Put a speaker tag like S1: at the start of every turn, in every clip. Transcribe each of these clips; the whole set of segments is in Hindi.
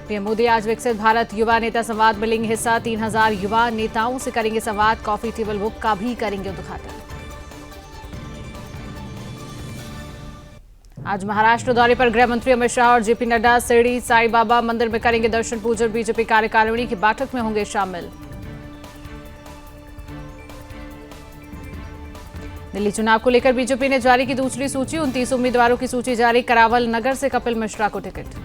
S1: पीएम मोदी आज विकसित भारत युवा नेता संवाद में लेंगे हिस्सा। 3000 युवा नेताओं से करेंगे संवाद। कॉफी टेबल बुक का भी करेंगे उद्घाटन। आज महाराष्ट्र दौरे पर गृह मंत्री अमित शाह और जेपी नड्डा शिरडी साई बाबा मंदिर में करेंगे दर्शन पूजन। बीजेपी कार्यकारिणी की बैठक में होंगे शामिल। दिल्ली चुनाव को लेकर बीजेपी ने जारी की दूसरी सूची। 29 उम्मीदवारों की सूची जारी। करावल नगर से कपिल मिश्रा को टिकट।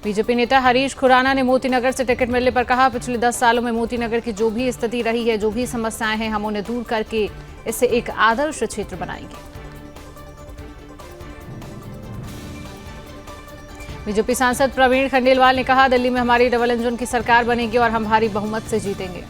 S1: बीजेपी नेता हरीश खुराना ने मोती नगर से टिकट मिलने पर कहा, पिछले 10 सालों में मोती नगर की जो भी स्थिति रही है, जो भी समस्याएं हैं, हम उन्हें दूर करके इसे एक आदर्श क्षेत्र बनाएंगे। बीजेपी सांसद प्रवीण खंडेलवाल ने कहा, दिल्ली में हमारी डबल इंजन की सरकार बनेगी और हम भारी बहुमत से जीतेंगे।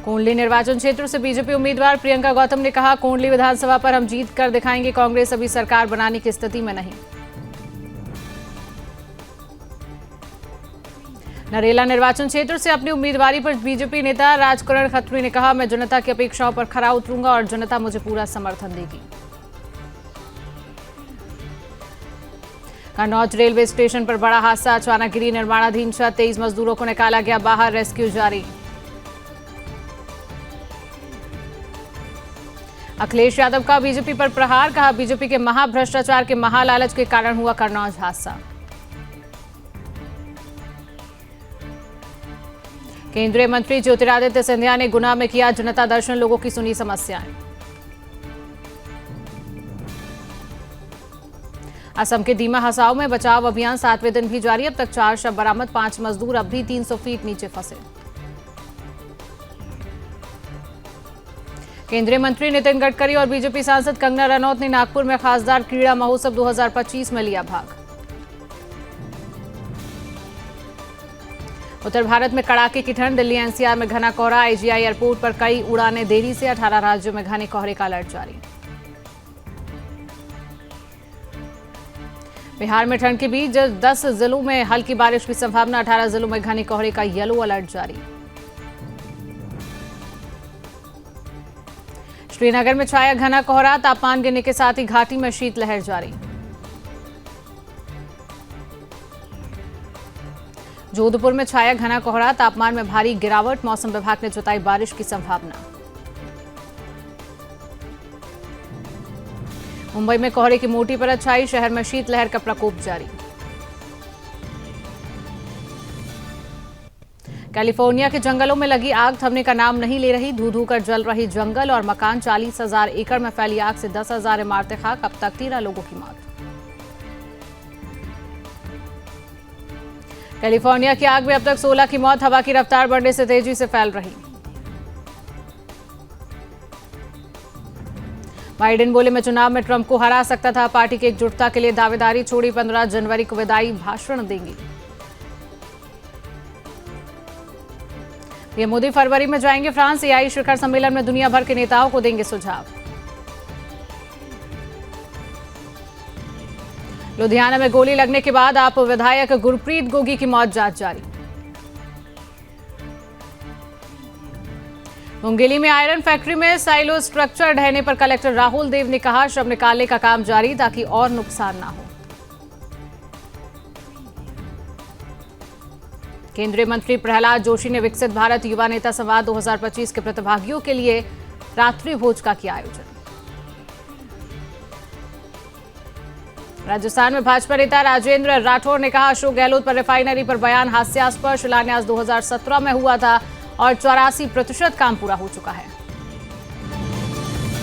S1: कोंडली निर्वाचन क्षेत्र से बीजेपी उम्मीदवार प्रियंका गौतम ने कहा, कोंडली विधानसभा पर हम जीत कर दिखाएंगे। कांग्रेस अभी सरकार बनाने की स्थिति में नहीं। नरेला निर्वाचन क्षेत्र से अपनी उम्मीदवारी पर बीजेपी नेता राजकरण खत्री ने कहा, मैं जनता की अपेक्षाओं पर खरा उतरूंगा और जनता मुझे पूरा समर्थन देगी। कन्नौज रेलवे स्टेशन पर बड़ा हादसा। अचानक गिरी निर्माणाधीन छत। 23 मजदूरों को निकाला गया बाहर। रेस्क्यू जारी। अखिलेश यादव का बीजेपी पर प्रहार। कहा, बीजेपी के महाभ्रष्टाचार के महालालच के कारण हुआ कन्नौज हादसा। केंद्रीय मंत्री ज्योतिरादित्य सिंधिया ने गुना में किया जनता दर्शन। लोगों की सुनी समस्याएं। असम के दीमा हसाओ में बचाव अभियान 7वें दिन भी जारी। अब तक 4 शव बरामद। 5 मजदूर अब भी 300 फीट नीचे फंसे। केंद्रीय मंत्री नितिन गडकरी और बीजेपी सांसद कंगना रनौत ने नागपुर में खासदार क्रीड़ा महोत्सव 2025 में लिया भाग। उत्तर भारत में कड़ाके की ठंड। दिल्ली एनसीआर में घना कोहरा। आईजीआई एयरपोर्ट पर कई उड़ानें देरी से। 18 राज्यों में घने कोहरे का अलर्ट जारी। बिहार में ठंड के बीच 10 जिलों में हल्की बारिश की संभावना। 18 जिलों में घने कोहरे का येलो अलर्ट जारी। श्रीनगर में छाया घना कोहरा। तापमान गिरने के साथ ही घाटी में शीतलहर जारी। जोधपुर में छाया घना कोहरा। तापमान में भारी गिरावट। मौसम विभाग ने जताई बारिश की संभावना। मुंबई में कोहरे की मोटी परत छाई। शहर में शीतलहर का प्रकोप जारी। कैलिफोर्निया के जंगलों में लगी आग थमने का नाम नहीं ले रही। धू धू कर जल रही जंगल और मकान। 40,000 एकड़ में फैली आग से 10,000 इमारतें खाक। अब तक 13 लोगों की मौत। कैलिफोर्निया की आग में अब तक 16 की मौत। हवा की रफ्तार बढ़ने से तेजी से फैल रही। बाइडेन बोले, मैं चुनाव में ट्रंप को हरा सकता था। पार्टी की एकजुटता के लिए दावेदारी छोड़ी। 15 जनवरी को विदाई भाषण देंगी। पीएम मोदी फरवरी में जाएंगे फ्रांस। एआई शिखर सम्मेलन में दुनिया भर के नेताओं को देंगे सुझाव। लुधियाना में गोली लगने के बाद आप विधायक गुरप्रीत गोगी की मौत जांच जारी। मुंगेली में आयरन फैक्ट्री में साइलो स्ट्रक्चर ढहने पर कलेक्टर राहुल देव ने कहा, शव निकालने का काम जारी ताकि और नुकसान ना हो। केंद्रीय मंत्री प्रहलाद जोशी ने विकसित भारत युवा नेता संवाद 2025 के प्रतिभागियों के लिए रात्रि भोज का किया आयोजन। राजस्थान में भाजपा नेता राजेंद्र राठौर ने कहा, अशोक गहलोत पर रिफाइनरी पर बयान हास्यास्पद। शिलान्यास 2017 में हुआ था और 84% काम पूरा हो चुका है।